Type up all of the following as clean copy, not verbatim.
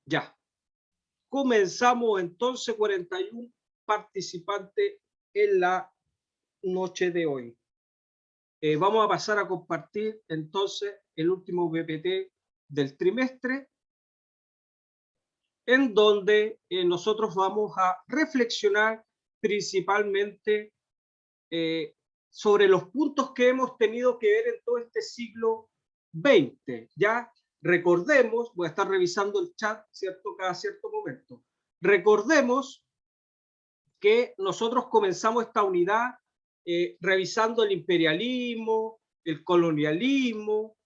Ya, comenzamos entonces 41 participantes en la noche de hoy. Vamos a pasar a compartir entonces el último PPT del trimestre, en donde nosotros vamos a reflexionar principalmente eh, sobre los puntos que hemos tenido que ver en todo este siglo XX. Ya recordemos, voy a estar revisando el chat, ¿cierto? Cada cierto momento. Recordemos que nosotros comenzamos esta unidad revisando el imperialismo, el colonialismo.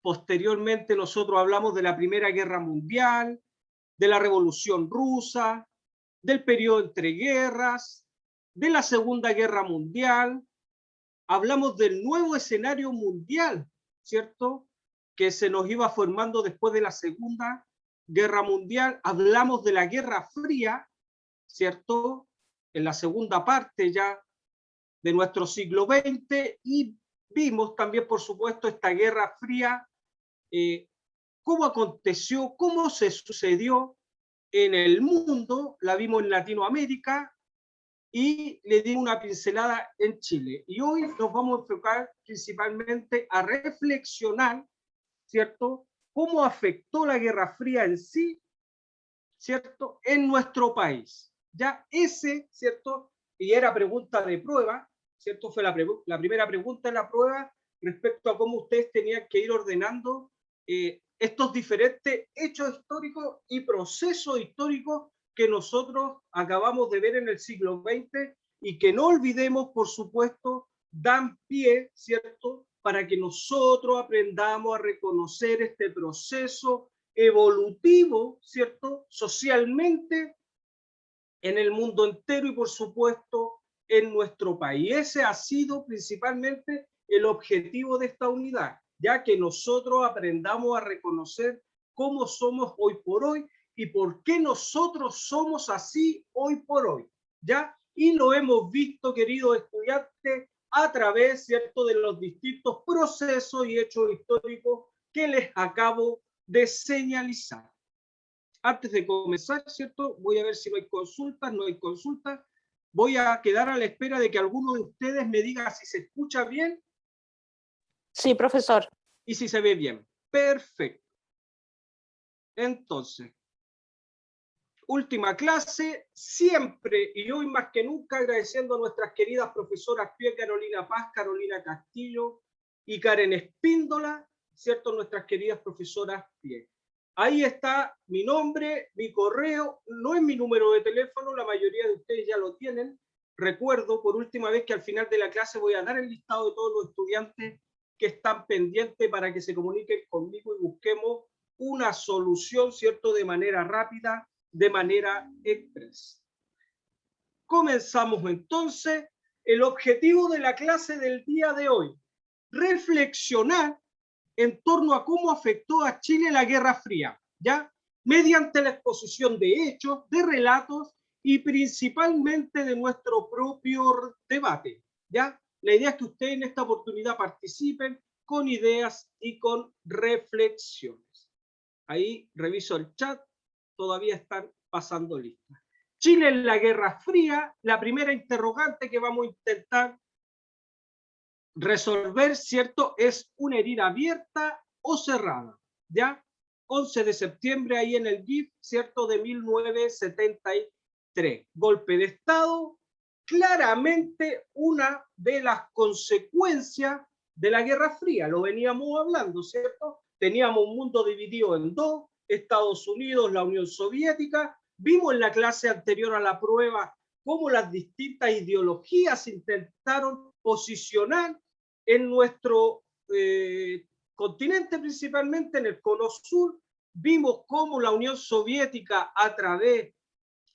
Posteriormente nosotros hablamos de la Primera Guerra Mundial, de la Revolución Rusa, del periodo entre guerras, de la Segunda Guerra Mundial. Hablamos del nuevo escenario mundial, ¿cierto? Que se nos iba formando después de la Segunda Guerra Mundial. Hablamos de la Guerra Fría, ¿cierto? En la segunda parte ya de nuestro siglo XX, y vimos también, por supuesto, esta Guerra Fría, cómo aconteció, cómo se sucedió en el mundo, la vimos en Latinoamérica y le dimos una pincelada en Chile. Y hoy nos vamos a enfocar principalmente a reflexionar, ¿cierto?, cómo afectó la Guerra Fría en sí, ¿cierto?, en nuestro país. Ya ese, ¿cierto?, y era pregunta de prueba, ¿cierto? Fue la primera pregunta en la prueba respecto a cómo ustedes tenían que ir ordenando estos diferentes hechos históricos y procesos históricos que nosotros acabamos de ver en el siglo XX y que no olvidemos, por supuesto, dan pie, ¿cierto?, para que nosotros aprendamos a reconocer este proceso evolutivo, ¿cierto?, socialmente en el mundo entero y, por supuesto, en nuestro país. Ese ha sido principalmente el objetivo de esta unidad, ya que nosotros aprendamos a reconocer cómo somos hoy por hoy y por qué nosotros somos así hoy por hoy, ¿ya? Y lo hemos visto, queridos estudiantes, a través, ¿cierto?, de los distintos procesos y hechos históricos que les acabo de señalizar. Antes de comenzar, ¿cierto? Voy a ver si no hay consultas, no hay consultas. Voy a quedar a la espera de que alguno de ustedes me diga si se escucha bien Sí, profesor. y si se ve bien. Perfecto. Entonces, última clase, siempre y hoy más que nunca agradeciendo a nuestras queridas profesoras Pía Carolina Paz, Carolina Castillo y Karen Espíndola, ¿cierto? Nuestras queridas profesoras Pie. Ahí está mi nombre, mi correo, no es mi número de teléfono, la mayoría de ustedes ya lo tienen. Recuerdo por última vez que al final de la clase voy a dar el listado de todos los estudiantes que están pendientes para que se comuniquen conmigo y busquemos una solución, ¿cierto?, de manera rápida, de manera express. Comenzamos entonces. El objetivo de la clase del día de hoy: reflexionar en torno a cómo afectó a Chile la Guerra Fría, ¿ya? Mediante la exposición de hechos, de relatos y principalmente de nuestro propio debate, ¿ya? La idea es que ustedes en esta oportunidad participen con ideas y con reflexiones. Ahí reviso el chat, todavía están pasando listas. Chile en la Guerra Fría, la primera interrogante que vamos a intentar resolver, ¿cierto?, es una herida abierta o cerrada, ¿ya? 11 de septiembre, ahí en el GIF, ¿cierto?, de 1973. Golpe de Estado, claramente una de las consecuencias de la Guerra Fría, lo veníamos hablando, ¿cierto? Teníamos un mundo dividido en dos, Estados Unidos, la Unión Soviética. Vimos en la clase anterior a la prueba cómo las distintas ideologías intentaron posicionar en nuestro continente, principalmente en el cono sur. Vimos cómo la Unión Soviética, a través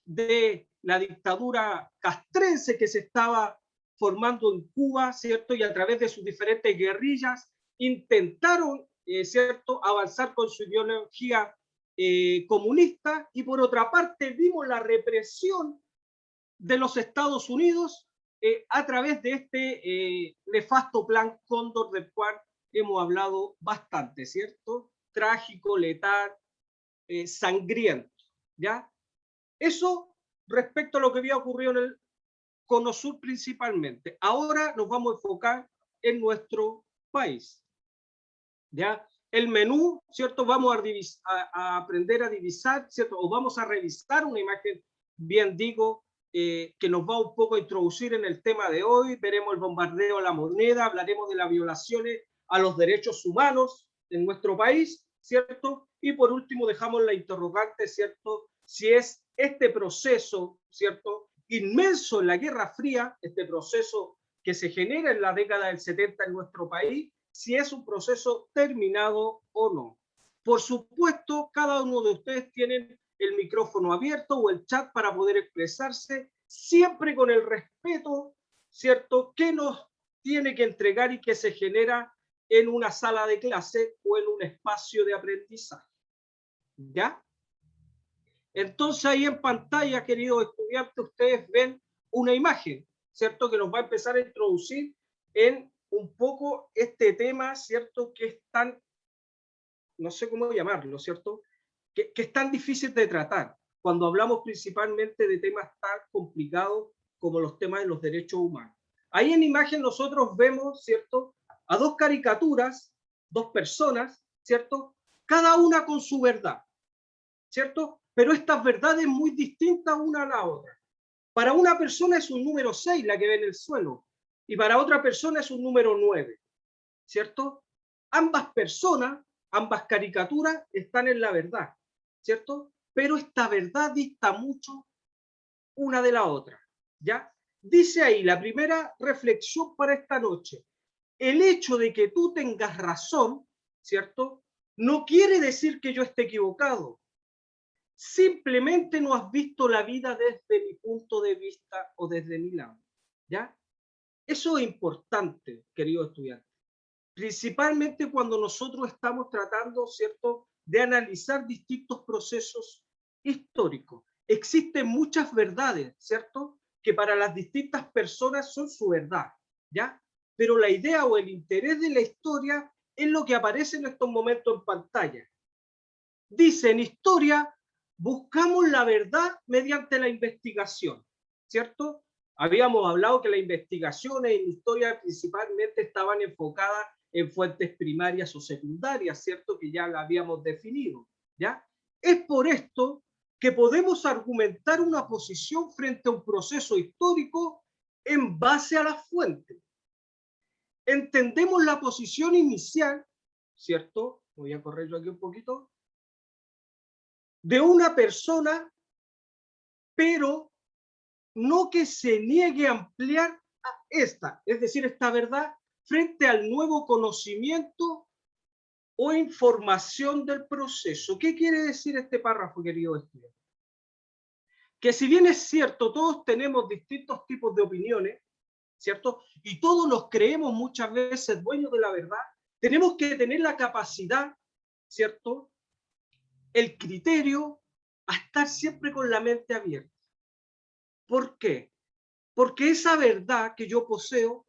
de la dictadura castrense que se estaba formando en Cuba, ¿cierto?, y a través de sus diferentes guerrillas, intentaron, ¿cierto?, avanzar con su ideología comunista. Y por otra parte vimos la represión de los Estados Unidos a través de este nefasto plan Cóndor, del cual hemos hablado bastante, ¿cierto? Trágico, letal, sangriento, ¿ya? Eso respecto a lo que había ocurrido en el Cono Sur principalmente. Ahora nos vamos a enfocar en nuestro país, ¿ya? El menú, ¿cierto? Vamos a aprender a divisar, ¿cierto? O vamos a revisar una imagen, bien digo, que nos va un poco a introducir en el tema de hoy. Veremos el bombardeo a la moneda, hablaremos de las violaciones a los derechos humanos en nuestro país, ¿cierto? Y por último dejamos la interrogante, ¿cierto? Si es este proceso, ¿cierto? Inmenso en la Guerra Fría, este proceso que se genera en la década del 70 en nuestro país, si es un proceso terminado o no. Por supuesto, cada uno de ustedes tiene el micrófono abierto o el chat para poder expresarse, siempre con el respeto, ¿cierto?, que nos tiene que entregar y que se genera en una sala de clase o en un espacio de aprendizaje. ¿Ya? Entonces ahí en pantalla, queridos estudiantes, ustedes ven una imagen, ¿cierto?, que nos va a empezar a introducir en un poco este tema, ¿cierto?, que es tan, no sé cómo llamarlo, ¿cierto?, que es tan difícil de tratar cuando hablamos principalmente de temas tan complicados como los temas de los derechos humanos. Ahí en imagen nosotros vemos, ¿cierto?, a dos caricaturas, dos personas, ¿cierto?, cada una con su verdad, ¿cierto? Pero estas verdades muy distintas una a la otra. Para una persona es un número 6 la que ve en el suelo, y para otra persona es un número 9, ¿cierto? Ambas personas, ambas caricaturas están en la verdad, ¿cierto? Pero esta verdad dista mucho una de la otra, ¿ya? Dice ahí la primera reflexión para esta noche. El hecho de que tú tengas razón, ¿cierto?, no quiere decir que yo esté equivocado. Simplemente no has visto la vida desde mi punto de vista o desde mi lado, ¿ya? Eso es importante, querido estudiante. Principalmente cuando nosotros estamos tratando, ¿cierto?, de analizar distintos procesos históricos. Existen muchas verdades, ¿cierto?, que para las distintas personas son su verdad, ¿ya? Pero la idea o el interés de la historia es lo que aparece en estos momentos en pantalla. Dice, en historia buscamos la verdad mediante la investigación, ¿cierto? Habíamos hablado que las investigaciones en historia principalmente estaban enfocadas en fuentes primarias o secundarias, ¿cierto?, que ya la habíamos definido, ¿ya? Es por esto que podemos argumentar una posición frente a un proceso histórico en base a las fuentes. Entendemos la posición inicial, ¿cierto? Voy a correr yo aquí un poquito, de una persona, pero no que se niegue a ampliar esta, es decir, esta verdad frente al nuevo conocimiento o información del proceso. ¿Qué quiere decir este párrafo, querido estudiante? Que si bien es cierto, todos tenemos distintos tipos de opiniones, ¿cierto? Y todos nos creemos muchas veces dueños de la verdad, tenemos que tener la capacidad, ¿cierto?, el criterio a estar siempre con la mente abierta. ¿Por qué? Porque esa verdad que yo poseo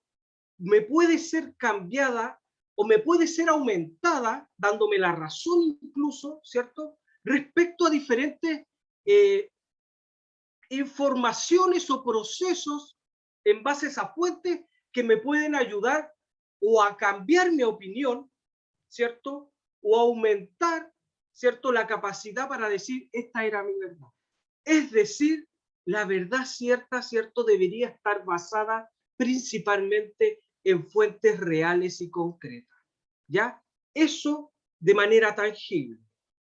me puede ser cambiada o me puede ser aumentada, dándome la razón incluso, ¿cierto?, respecto a diferentes eh, informaciones o procesos en base a esa fuente que me pueden ayudar o a cambiar mi opinión, ¿cierto?, o aumentar, ¿cierto?, la capacidad para decir, esta era mi verdad. Es decir, la verdad cierta, ¿cierto?, debería estar basada principalmente en fuentes reales y concretas, ¿ya? Eso de manera tangible.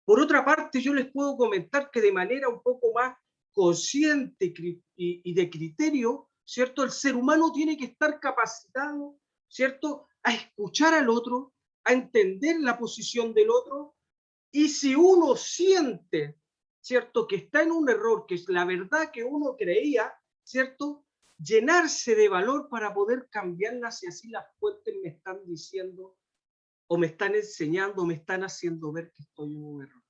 Por otra parte, yo les puedo comentar que de manera un poco más consciente y de criterio, ¿cierto?, el ser humano tiene que estar capacitado, ¿cierto?, a escuchar al otro, a entender la posición del otro, y si uno siente, ¿cierto?, que está en un error, que es la verdad que uno creía, ¿cierto?, llenarse de valor para poder cambiarla si así las fuentes me están diciendo o me están enseñando, o me están haciendo ver que estoy en un error.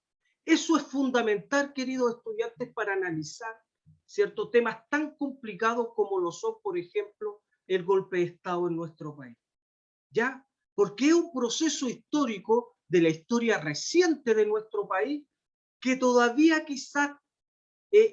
Eso es fundamental, queridos estudiantes, para analizar, ¿cierto?, temas tan complicados como lo son, por ejemplo, el golpe de Estado en nuestro país, ¿ya? Porque es un proceso histórico de la historia reciente de nuestro país que todavía quizás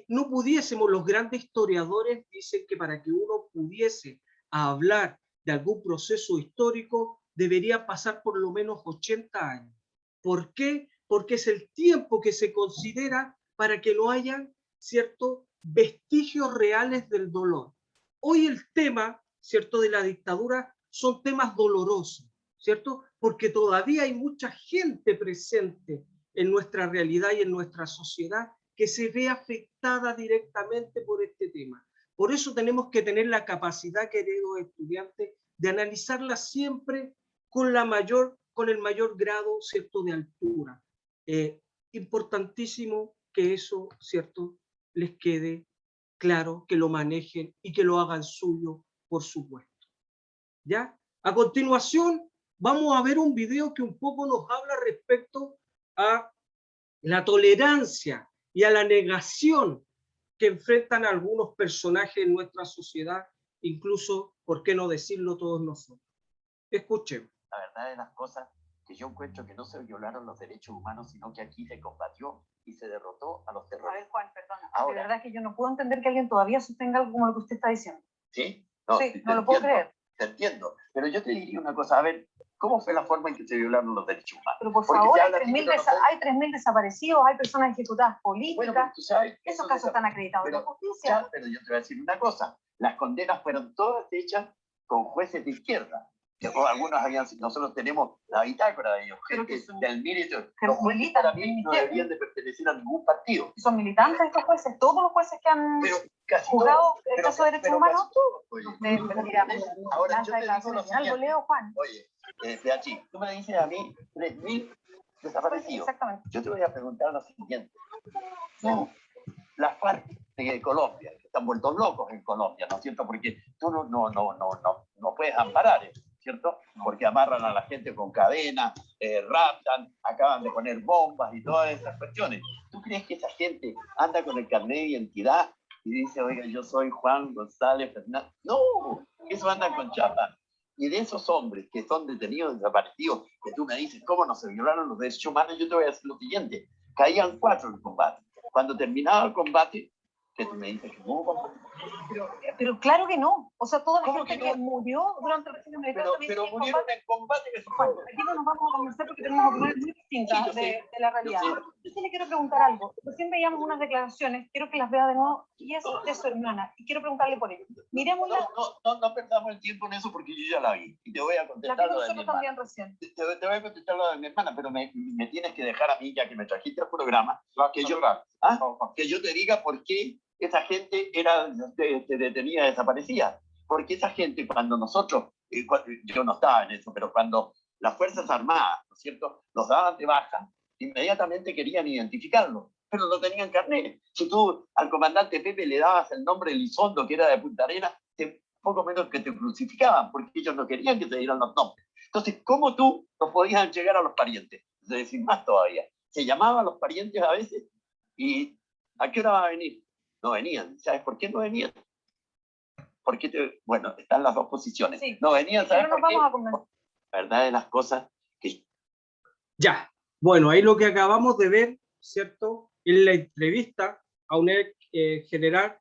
no pudiésemos, los grandes historiadores dicen que para que uno pudiese hablar de algún proceso histórico debería pasar por lo menos 80 años. ¿Por qué? Porque es el tiempo que se considera para que no hayan ciertos vestigios reales del dolor. Hoy el tema, ¿cierto?, de la dictadura son temas dolorosos, ¿cierto? Porque todavía hay mucha gente presente en nuestra realidad y en nuestra sociedad que se ve afectada directamente por este tema. Por eso tenemos que tener la capacidad, queridos estudiantes, de analizarla siempre con el mayor grado, ¿cierto?, de altura. Importantísimo que eso, ¿cierto?, les quede claro, que lo manejen y que lo hagan suyo, por supuesto. ¿Ya? A continuación, vamos a ver un video que un poco nos habla respecto a la tolerancia y a la negación que enfrentan algunos personajes en nuestra sociedad, incluso, ¿por qué no decirlo, todos nosotros? Escuchemos. La verdad de las cosas que yo encuentro que no se violaron los derechos humanos, sino que aquí se combatió y se derrotó a los terroristas. A ver, Juan, perdona. Ahora, de verdad que yo no puedo entender que alguien todavía sostenga algo como lo que usted está diciendo. ¿Sí? Sí, no lo puedo creer. Te entiendo. Pero yo te diría una cosa, a ver, ¿cómo fue la forma en que se violaron los derechos humanos? Pero por Porque favor, se hay habla 3.000 desaparecidos, hay personas ejecutadas políticas. Bueno, pero tú sabes, esos casos están acreditados en la justicia. Ya, pero yo te voy a decir una cosa. Las condenas fueron todas hechas con jueces de izquierda. Que algunos habían, nosotros tenemos la bitácora de ellos, gente del militar. Los jueces para mí no deberían de pertenecer a ningún partido. Son militantes estos jueces, todos los jueces que han juzgado el caso de derechos humanos. Ahora yo te digo lo siguiente. Leo, Juan. Oye, Beatriz, tú me dices a mí 3.000 desaparecidos. Exactamente. Yo te voy a preguntar lo siguiente. No, las FARC de Colombia, que están vueltos locos en Colombia, ¿no es cierto? Porque tú no puedes amparar eso, ¿cierto? Porque amarran a la gente con cadenas, raptan, acaban de poner bombas y todas esas cuestiones. ¿Tú crees que esa gente anda con el carnet de identidad y dice, oiga, yo soy Juan González Fernández? No, eso anda con chapa. Y de esos hombres que son detenidos, desaparecidos, que tú me dices, ¿cómo no se violaron los derechos humanos? Yo te voy a decir lo siguiente. Caían 4 en el combate. Cuando terminaba el combate, que tú me dices que no hubo combate. Pero claro que no. O sea, toda la gente que murió durante el régimen militar pero murieron en combate. Aquí no nos vamos a conversar porque tenemos opiniones muy distintas de la realidad. Yo sí le quiero preguntar algo. Recién veíamos unas declaraciones, quiero que las vea de nuevo, y es de su hermana. Y quiero preguntarle por ello. Miremosla. No perdamos el tiempo en eso porque yo ya la vi. Y te voy a contestar lo de mi hermana. Recién. Te voy a contestar lo de mi hermana, pero me tienes que dejar a mí, ya que me trajiste al programa, que yo te diga por qué esa gente era detenida, desaparecida. Porque esa gente, cuando nosotros, yo no estaba en eso, pero cuando las Fuerzas Armadas, ¿no es cierto?, los daban de baja, inmediatamente querían identificarlo, pero no tenían carnet. Si tú al comandante Pepe le dabas el nombre de Elizondo, que era de Punta Arenas, poco menos que te crucificaban, porque ellos no querían que te dieran los nombres. Entonces, ¿cómo tú no podías llegar a los parientes? Es decir, más todavía. Se llamaban a los parientes a veces y ¿a qué hora va a venir? No venían. ¿Sabes por qué no venían? Porque, bueno, están las dos posiciones. Sí. No venían, ¿sabes por qué? La verdad de las cosas que... Ya, bueno, ahí lo que acabamos de ver, ¿cierto? En la entrevista a un general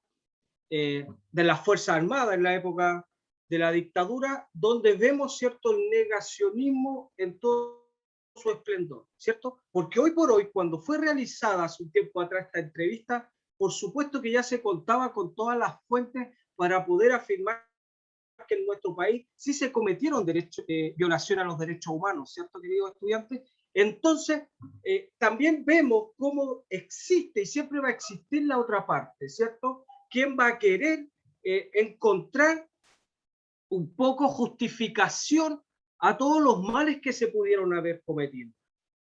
de las Fuerzas Armadas en la época de la dictadura, donde vemos, ¿cierto?, el negacionismo en todo su esplendor, ¿cierto? Porque hoy por hoy, cuando fue realizada hace un tiempo atrás esta entrevista, por supuesto que ya se contaba con todas las fuentes para poder afirmar que en nuestro país sí se cometieron violaciones a los derechos humanos, ¿cierto, queridos estudiantes? Entonces, también vemos cómo existe y siempre va a existir la otra parte, ¿cierto? ¿Quién va a querer encontrar un poco justificación a todos los males que se pudieron haber cometido?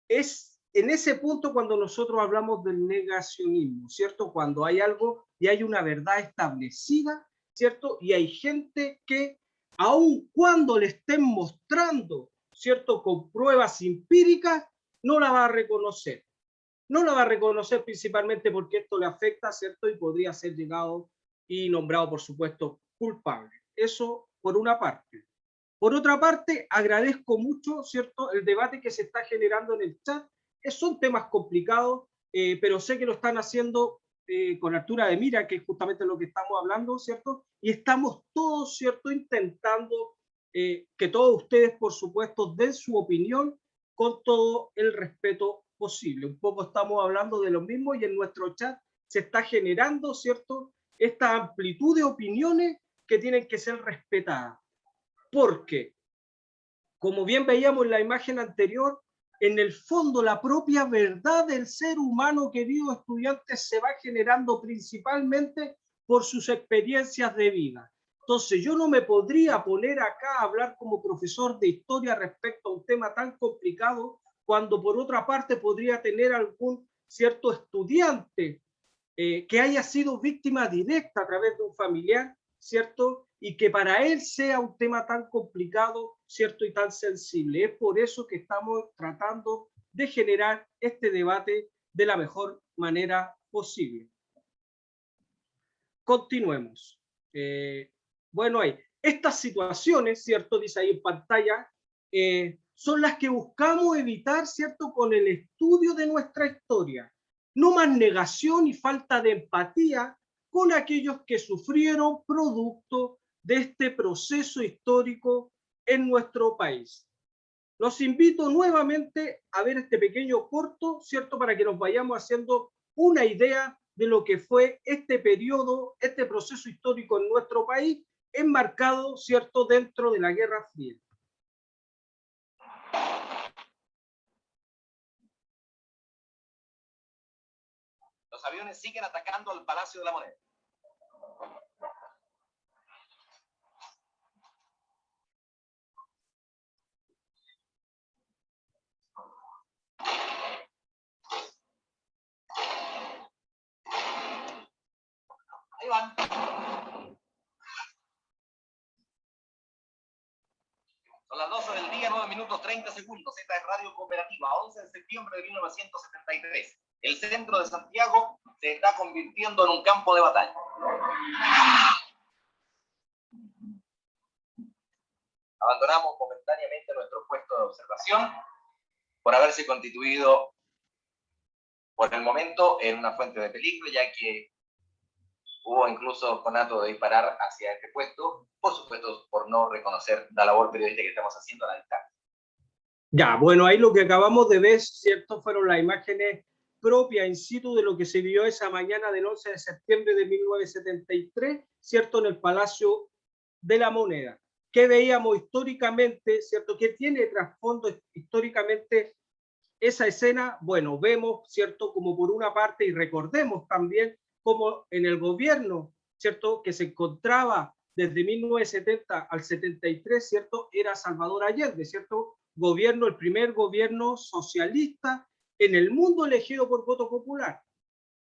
Es en ese punto cuando nosotros hablamos del negacionismo, ¿cierto? Cuando hay algo y hay una verdad establecida, ¿cierto? Y hay gente que, aun cuando le estén mostrando, ¿cierto?, con pruebas empíricas, no la va a reconocer. No la va a reconocer principalmente porque esto le afecta, ¿cierto? Y podría ser llegado y nombrado, por supuesto, culpable. Eso por una parte. Por otra parte, agradezco mucho, ¿cierto?, el debate que se está generando en el chat. Son temas complicados pero sé que lo están haciendo con altura de mira, que es justamente lo que estamos hablando, ¿cierto? Y estamos todos, ¿cierto?, intentando que todos ustedes, por supuesto, den su opinión con todo el respeto posible. Un poco estamos hablando de lo mismo y en nuestro chat se está generando, ¿cierto?, esta amplitud de opiniones que tienen que ser respetadas. Porque, como bien veíamos en la imagen anterior, en el fondo la propia verdad del ser humano, queridos estudiantes, se va generando principalmente por sus experiencias de vida. Entonces yo no me podría poner acá a hablar como profesor de historia respecto a un tema tan complicado, cuando por otra parte podría tener algún cierto estudiante que haya sido víctima directa a través de un familiar, ¿cierto? Y que para él sea un tema tan complicado, ¿cierto? Y tan sensible. Es por eso que estamos tratando de generar este debate de la mejor manera posible. Continuemos. Bueno, hay estas situaciones, ¿cierto? Dice ahí en pantalla, son las que buscamos evitar, ¿cierto? Con el estudio de nuestra historia. No más negación y falta de empatía con aquellos que sufrieron producto de este proceso histórico en nuestro país. Los invito nuevamente a ver este pequeño corto, ¿cierto? Para que nos vayamos haciendo una idea de lo que fue este periodo, este proceso histórico en nuestro país, enmarcado, ¿cierto?, dentro de la Guerra Fría. Los aviones siguen atacando al Palacio de la Moneda. Ahí van. Son las 12 del día, 9 minutos 30 segundos. Esta es Radio Cooperativa, 11 de septiembre de 1973. El centro de Santiago se está convirtiendo en un campo de batalla. Abandonamos momentáneamente nuestro puesto de observación por haberse constituido por el momento en una fuente de peligro, ya que hubo incluso conato de disparar hacia este puesto, por supuesto por no reconocer la labor periodística que estamos haciendo a la distancia. Ya, bueno, ahí lo que acabamos de ver, ¿cierto?, fueron las imágenes propias in situ de lo que se vio esa mañana del 11 de septiembre de 1973, ¿cierto?, en el Palacio de la Moneda. ¿Qué veíamos históricamente, ¿cierto? ¿Qué tiene trasfondo históricamente esa escena? Bueno, vemos, ¿cierto?, como por una parte, y recordemos también como en el gobierno, ¿cierto?, que se encontraba desde 1970 al 73, ¿cierto?, era Salvador Allende, ¿cierto?, gobierno, el primer gobierno socialista en el mundo elegido por voto popular,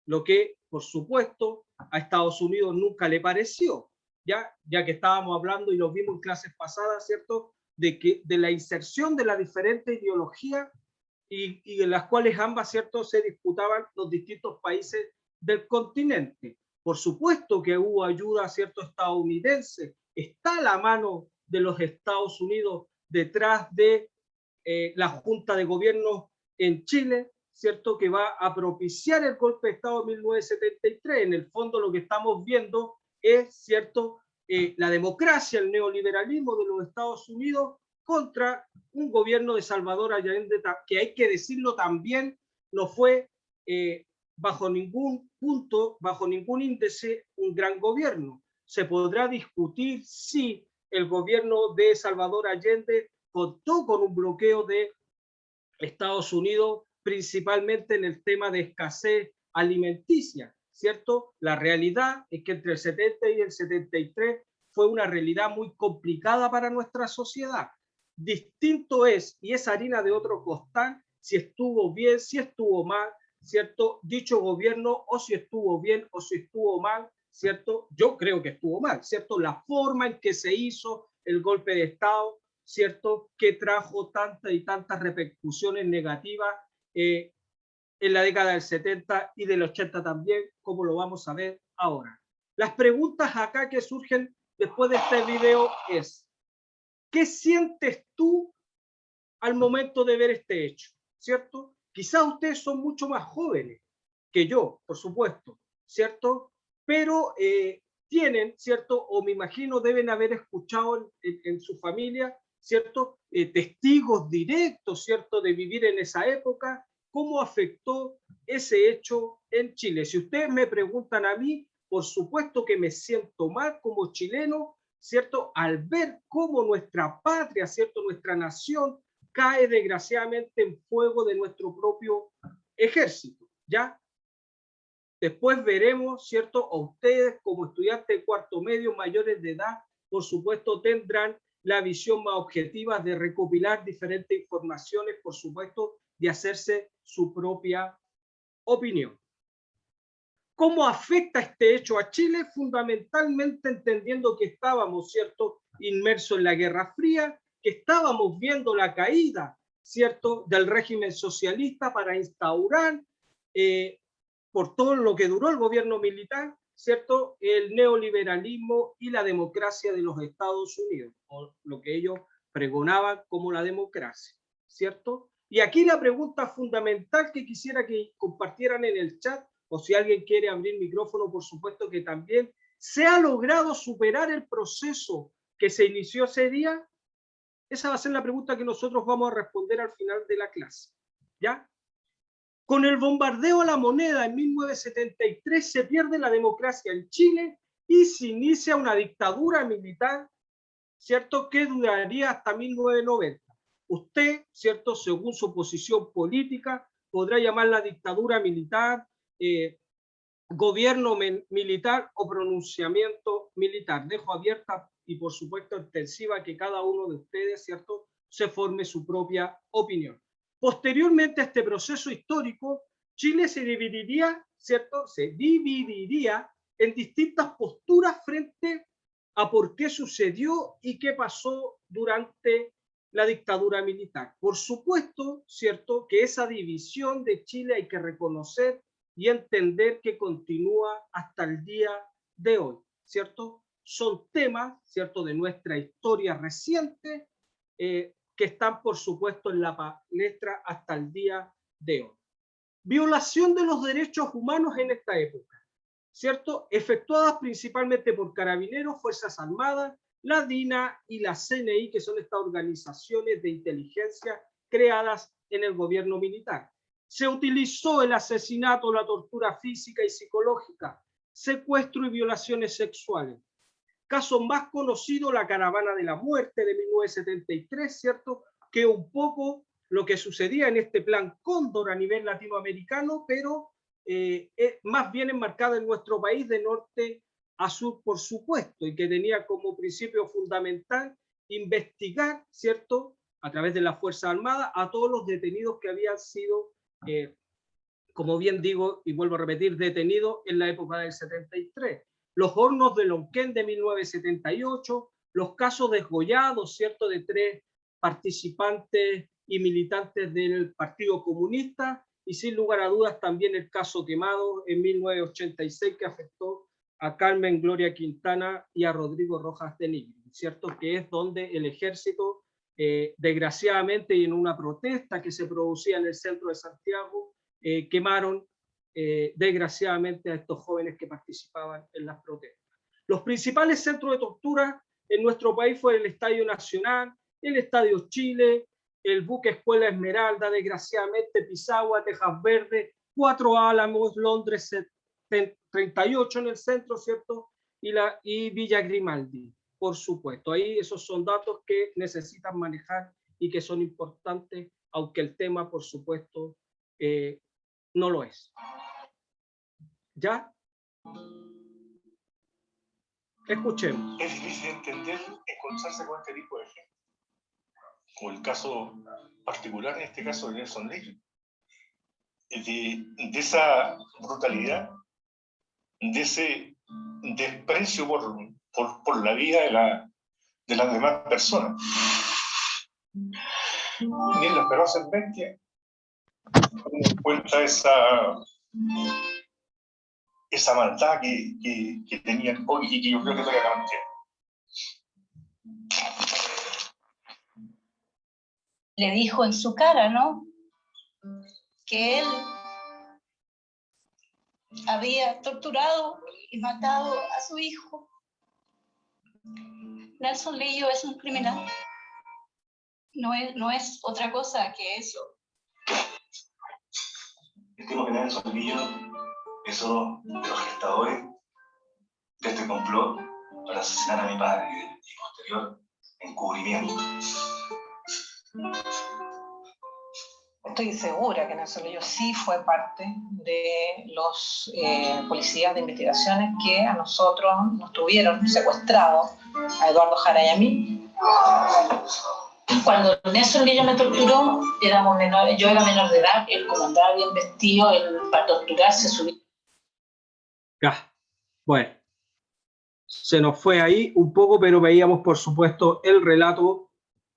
lo que, por supuesto, a Estados Unidos nunca le pareció, ya que estábamos hablando y lo vimos en clases pasadas, ¿cierto?, de la inserción de la diferente ideología y en las cuales ambas, ¿cierto?, se disputaban los distintos países del continente. Por supuesto que hubo ayuda, ¿cierto?, estadounidense. Está la mano de los Estados Unidos detrás de la Junta de Gobierno en Chile, ¿cierto?, que va a propiciar el golpe de Estado de 1973. En el fondo lo que estamos viendo es, ¿cierto?, la democracia, el neoliberalismo de los Estados Unidos contra un gobierno de Salvador Allende, que hay que decirlo también, no fue bajo ningún punto, bajo ningún índice, un gran gobierno. Se podrá discutir si el gobierno de Salvador Allende contó con un bloqueo de Estados Unidos, principalmente en el tema de escasez alimenticia, ¿cierto? La realidad es que entre el 70 y el 73 fue una realidad muy complicada para nuestra sociedad. Distinto es, y es harina de otro costal, si estuvo bien, si estuvo mal, ¿cierto?, dicho gobierno, o si estuvo bien o si estuvo mal, ¿cierto? Yo creo que estuvo mal, ¿cierto? La forma en que se hizo el golpe de Estado, ¿cierto?, que trajo tantas y tantas repercusiones negativas en la década del 70 y del 80 también, como lo vamos a ver ahora. Las preguntas acá que surgen después de este video es, ¿qué sientes tú al momento de ver este hecho? ¿Cierto? Quizás ustedes son mucho más jóvenes, que yo, por supuesto, ¿cierto? Pero tienen, ¿cierto? O me imagino deben haber escuchado en su familia, ¿cierto? Testigos directos, ¿cierto? De vivir en esa época, cómo afectó ese hecho en Chile. Si ustedes me preguntan a mí, por supuesto que me siento mal como chileno, ¿cierto? Al ver cómo nuestra patria, ¿cierto? Nuestra nación cae desgraciadamente en fuego de nuestro propio ejército, ¿ya? Después veremos, ¿cierto? A ustedes como estudiantes de cuarto medio mayores de edad, por supuesto tendrán la visión más objetiva de recopilar diferentes informaciones, por supuesto, de hacerse su propia opinión. ¿Cómo afecta este hecho a Chile? Fundamentalmente entendiendo que estábamos, ¿cierto?, inmersos en la Guerra Fría, que estábamos viendo la caída, ¿cierto?, del régimen socialista para instaurar, por todo lo que duró el gobierno militar, ¿cierto?, el neoliberalismo y la democracia de los Estados Unidos, o lo que ellos pregonaban como la democracia, ¿cierto? Y aquí la pregunta fundamental que quisiera que compartieran en el chat, o si alguien quiere abrir micrófono, por supuesto que también, ¿se ha logrado superar el proceso que se inició ese día? Esa va a ser la pregunta que nosotros vamos a responder al final de la clase, ¿ya? Con el bombardeo a la moneda en 1973 se pierde la democracia en Chile y se inicia una dictadura militar, ¿cierto?, que duraría hasta 1990. Usted, ¿cierto?, según su posición política, podrá llamar la dictadura militar, gobierno militar o pronunciamiento militar. Dejo abierta y por supuesto extensiva que cada uno de ustedes, ¿cierto?, se forme su propia opinión. Posteriormente a este proceso histórico, Chile se dividiría, ¿cierto?, se dividiría en distintas posturas frente a por qué sucedió y qué pasó durante la dictadura militar. Por supuesto, ¿cierto?, que esa división de Chile hay que reconocer y entender que continúa hasta el día de hoy, ¿cierto? Son temas, ¿cierto?, de nuestra historia reciente que están, por supuesto, en la palestra hasta el día de hoy. Violación de los derechos humanos en esta época, ¿cierto?, efectuadas principalmente por Carabineros, Fuerzas Armadas, la DINA y la CNI, que son estas organizaciones de inteligencia creadas en el gobierno militar. Se utilizó el asesinato, la tortura física y psicológica, secuestro y violaciones sexuales. Caso más conocido, la Caravana de la Muerte de 1973, ¿cierto?, que un poco lo que sucedía en este plan Cóndor a nivel latinoamericano, pero más bien enmarcada en nuestro país de norte a sur, por supuesto, y que tenía como principio fundamental investigar, ¿cierto?, a través de las Fuerzas Armadas, a todos los detenidos que habían sido, como bien digo, y vuelvo a repetir, detenidos en la época del 73. Los hornos de Lonquén de 1978, los casos desgollados, ¿cierto?, de 3 participantes y militantes del Partido Comunista, y sin lugar a dudas también el caso Quemado en 1986 que afectó a Carmen Gloria Quintana y a Rodrigo Rojas de Nigri, ¿cierto?, que es donde el ejército, desgraciadamente, y en una protesta que se producía en el centro de Santiago, quemaron desgraciadamente a estos jóvenes que participaban en las protestas. Los principales centros de tortura en nuestro país fue el Estadio Nacional, el Estadio Chile, el Buque Escuela Esmeralda, desgraciadamente Pisagua, Tejas Verde, Cuatro Álamos, Londres 38 en el centro, ¿cierto?, y Villa Grimaldi, por supuesto. Ahí esos son datos que necesitan manejar y que son importantes, aunque el tema, por supuesto, no lo es. ¿Ya? Escuchemos. Es difícil entender encontrarse con este tipo de gente, como el caso particular, en este caso de Nelson Neyri, de esa brutalidad, de ese desprecio por la vida de las demás personas. Y en la Feroz Serpentia encuentra esa maldad que tenían hoy y que yo creo que todavía la mantienen. Le dijo en su cara, ¿no?, que él había torturado y matado a su hijo. Nelson Lillo es un criminal. No es otra cosa que eso. Estimo que Nelson Lillo es uno de los gestadores de este complot para asesinar a mi padre y posterior encubrimiento. Estoy segura que Nelson Lillo sí fue parte de los policías de investigaciones que a nosotros nos tuvieron secuestrados, a Eduardo Jara y a mí. Cuando Nelson Lillo me torturó, éramos menores, yo era menor de edad, él como andaba bien vestido, él para torturarse subía. Bueno, se nos fue ahí un poco, pero veíamos por supuesto el relato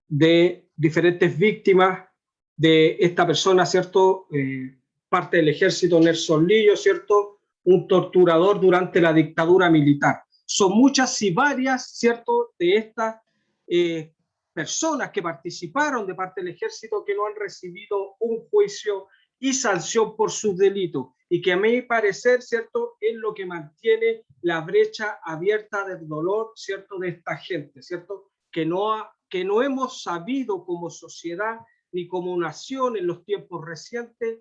de diferentes víctimas de esta persona, ¿cierto? Parte del ejército, Nelson Lillo, ¿cierto? Un torturador durante la dictadura militar. Son muchas y varias, ¿cierto? De estas personas que participaron de parte del ejército que no han recibido un juicio y sanción por sus delitos, y que a mi parecer, ¿cierto?, es lo que mantiene la brecha abierta del dolor, ¿cierto?, de esta gente, ¿cierto?, que no hemos sabido como sociedad ni como nación en los tiempos recientes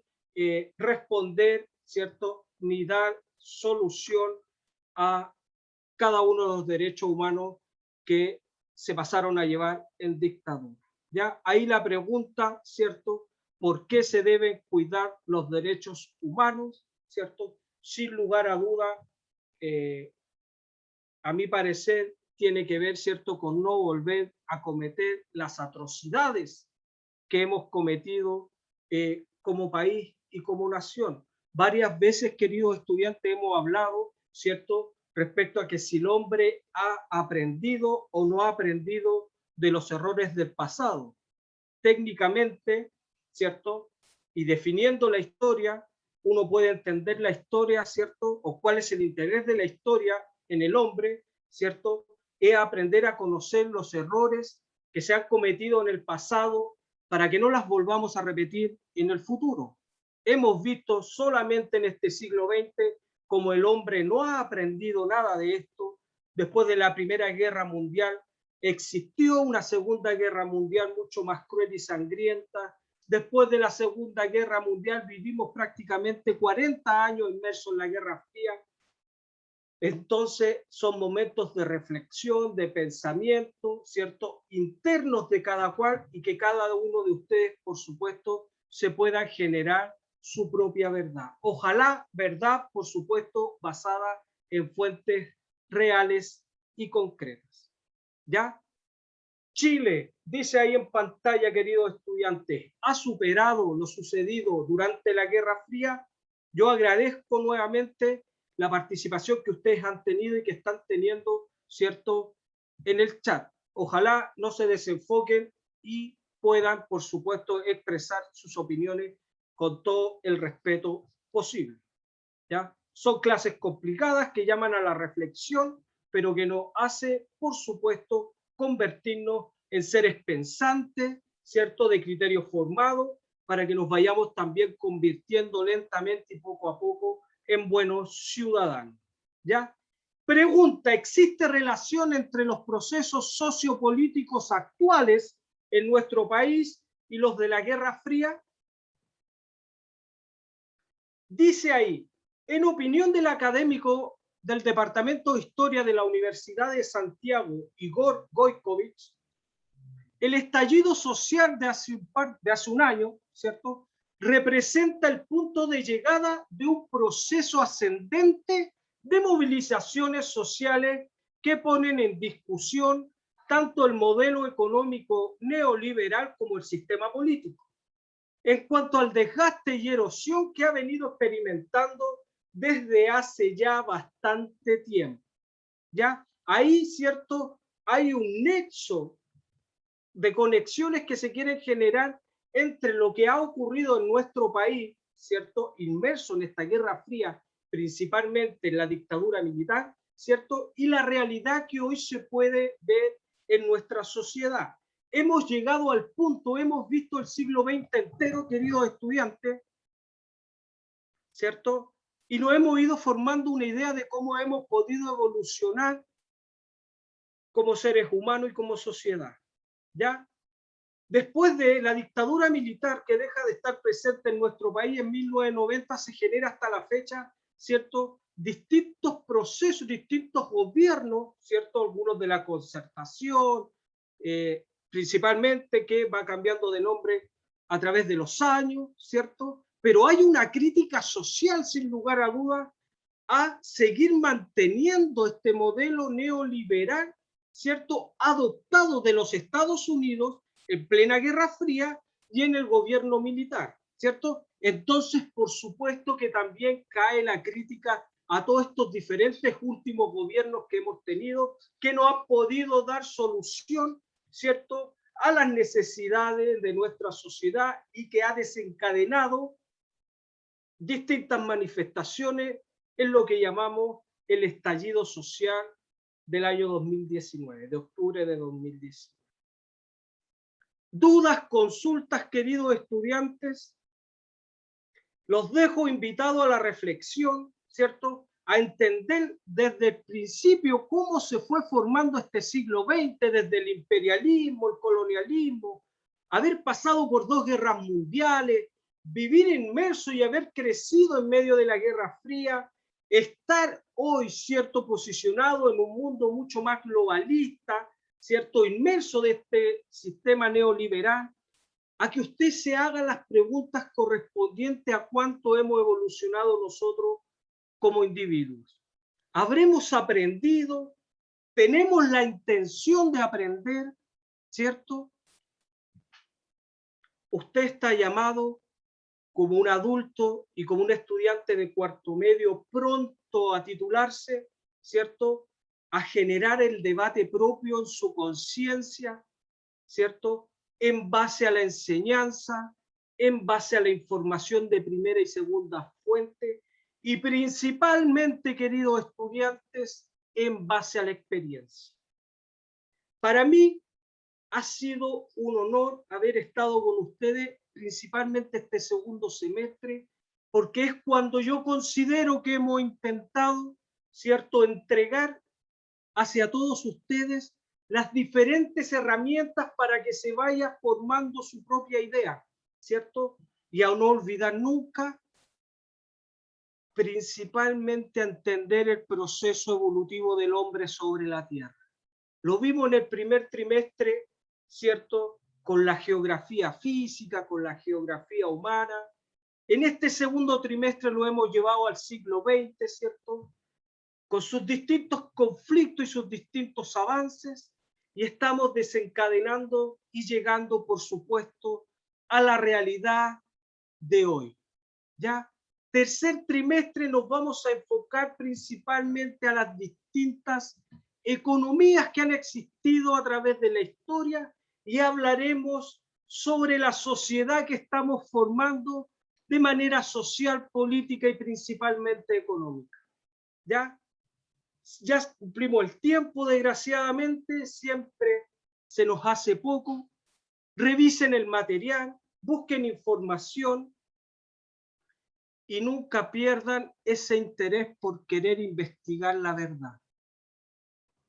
responder, ¿cierto?, ni dar solución a cada uno de los derechos humanos que se pasaron a llevar en dictadura. ¿Ya? Ahí la pregunta, ¿cierto?, ¿por qué se deben cuidar los derechos humanos? ¿Cierto? Sin lugar a duda, a mi parecer, tiene que ver, ¿cierto?, con no volver a cometer las atrocidades que hemos cometido como país y como nación. Varias veces, queridos estudiantes, hemos hablado, ¿cierto?, respecto a que si el hombre ha aprendido o no ha aprendido de los errores del pasado. Técnicamente, ¿cierto? Y definiendo la historia, uno puede entender la historia, ¿cierto? O cuál es el interés de la historia en el hombre, ¿cierto? Es aprender a conocer los errores que se han cometido en el pasado para que no las volvamos a repetir en el futuro. Hemos visto solamente en este siglo XX como el hombre no ha aprendido nada de esto. Después de la Primera Guerra Mundial, existió una Segunda Guerra Mundial mucho más cruel y sangrienta. Después de la Segunda Guerra Mundial vivimos prácticamente 40 años inmersos en la Guerra Fría. Entonces son momentos de reflexión, de pensamiento, ¿cierto?, internos de cada cual, y que cada uno de ustedes, por supuesto, se pueda generar su propia verdad. Ojalá verdad, por supuesto, basada en fuentes reales y concretas. ¿Ya? Chile, dice ahí en pantalla, queridos estudiantes, ha superado lo sucedido durante la Guerra Fría. Yo agradezco nuevamente la participación que ustedes han tenido y que están teniendo, ¿cierto?, en el chat. Ojalá no se desenfoquen y puedan, por supuesto, expresar sus opiniones con todo el respeto posible. ¿Ya? Son clases complicadas que llaman a la reflexión, pero que nos hace, por supuesto, convertirnos en seres pensantes, ¿cierto?, de criterio formado, para que nos vayamos también convirtiendo lentamente y poco a poco en buenos ciudadanos. ¿Ya? Pregunta: ¿existe relación entre los procesos sociopolíticos actuales en nuestro país y los de la Guerra Fría? Dice ahí, en opinión del académico del Departamento de Historia de la Universidad de Santiago, Igor Gojkovic, el estallido social de hace un año, ¿cierto?, representa el punto de llegada de un proceso ascendente de movilizaciones sociales que ponen en discusión tanto el modelo económico neoliberal como el sistema político, en cuanto al desgaste y erosión que ha venido experimentando desde hace ya bastante tiempo. ¿Ya? Ahí, ¿cierto?, hay un nexo de conexiones que se quieren generar entre lo que ha ocurrido en nuestro país, ¿cierto?, inmerso en esta Guerra Fría, principalmente en la dictadura militar, ¿cierto?, y la realidad que hoy se puede ver en nuestra sociedad. Hemos llegado al punto, hemos visto el siglo XX entero, queridos estudiantes, ¿cierto?, y nos hemos ido formando una idea de cómo hemos podido evolucionar como seres humanos y como sociedad, ¿ya? Después de la dictadura militar que deja de estar presente en nuestro país en 1990, se genera hasta la fecha, ¿cierto?, distintos procesos, distintos gobiernos, ¿cierto?, algunos de la concertación, principalmente, que va cambiando de nombre a través de los años, ¿cierto? Pero hay una crítica social, sin lugar a dudas, a seguir manteniendo este modelo neoliberal, ¿cierto?, adoptado de los Estados Unidos en plena Guerra Fría y en el gobierno militar, ¿cierto? Entonces, por supuesto que también cae la crítica a todos estos diferentes últimos gobiernos que hemos tenido, que no han podido dar solución, ¿cierto?, a las necesidades de nuestra sociedad y que ha desencadenado distintas manifestaciones en lo que llamamos el estallido social del año 2019, de octubre de 2019. Dudas, consultas, queridos estudiantes, los dejo invitados a la reflexión, ¿cierto?, a entender desde el principio cómo se fue formando este siglo XX, desde el imperialismo, el colonialismo, haber pasado por 2 guerras mundiales, vivir inmerso y haber crecido en medio de la Guerra Fría, estar hoy, ¿cierto?, posicionado en un mundo mucho más globalista, ¿cierto?, inmerso de este sistema neoliberal, a que usted se haga las preguntas correspondientes a cuánto hemos evolucionado nosotros como individuos. ¿Habremos aprendido? ¿Tenemos la intención de aprender? ¿Cierto? Usted está llamado como un adulto y como un estudiante de cuarto medio pronto a titularse, ¿cierto?, a generar el debate propio en su conciencia, ¿cierto?, en base a la enseñanza, en base a la información de primera y segunda fuente, y principalmente, queridos estudiantes, en base a la experiencia. Para mí ha sido un honor haber estado con ustedes, principalmente este segundo semestre, porque es cuando yo considero que hemos intentado, ¿cierto?, entregar hacia todos ustedes las diferentes herramientas para que se vaya formando su propia idea, ¿cierto? Y a no olvidar nunca, principalmente, a entender el proceso evolutivo del hombre sobre la Tierra. Lo vimos en el primer trimestre, ¿cierto?, con la geografía física, con la geografía humana. En este segundo trimestre lo hemos llevado al siglo XX, ¿cierto?, con sus distintos conflictos y sus distintos avances, y estamos desencadenando y llegando, por supuesto, a la realidad de hoy. ¿Ya? Tercer trimestre nos vamos a enfocar principalmente a las distintas economías que han existido a través de la historia y hablaremos sobre la sociedad que estamos formando de manera social, política y principalmente económica. ¿Ya? Ya cumplimos el tiempo, desgraciadamente, siempre se nos hace poco. Revisen el material, busquen información y nunca pierdan ese interés por querer investigar la verdad.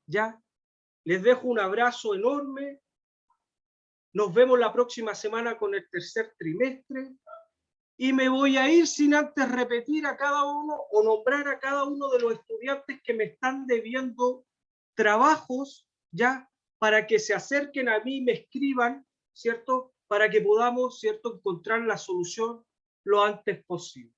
¿Ya? Les dejo un abrazo enorme. Nos vemos la próxima semana con el tercer trimestre. Y me voy a ir sin antes repetir a cada uno o nombrar a cada uno de los estudiantes que me están debiendo trabajos, ¿ya?, para que se acerquen a mí y me escriban, ¿cierto?, para que podamos, ¿cierto?, encontrar la solución lo antes posible.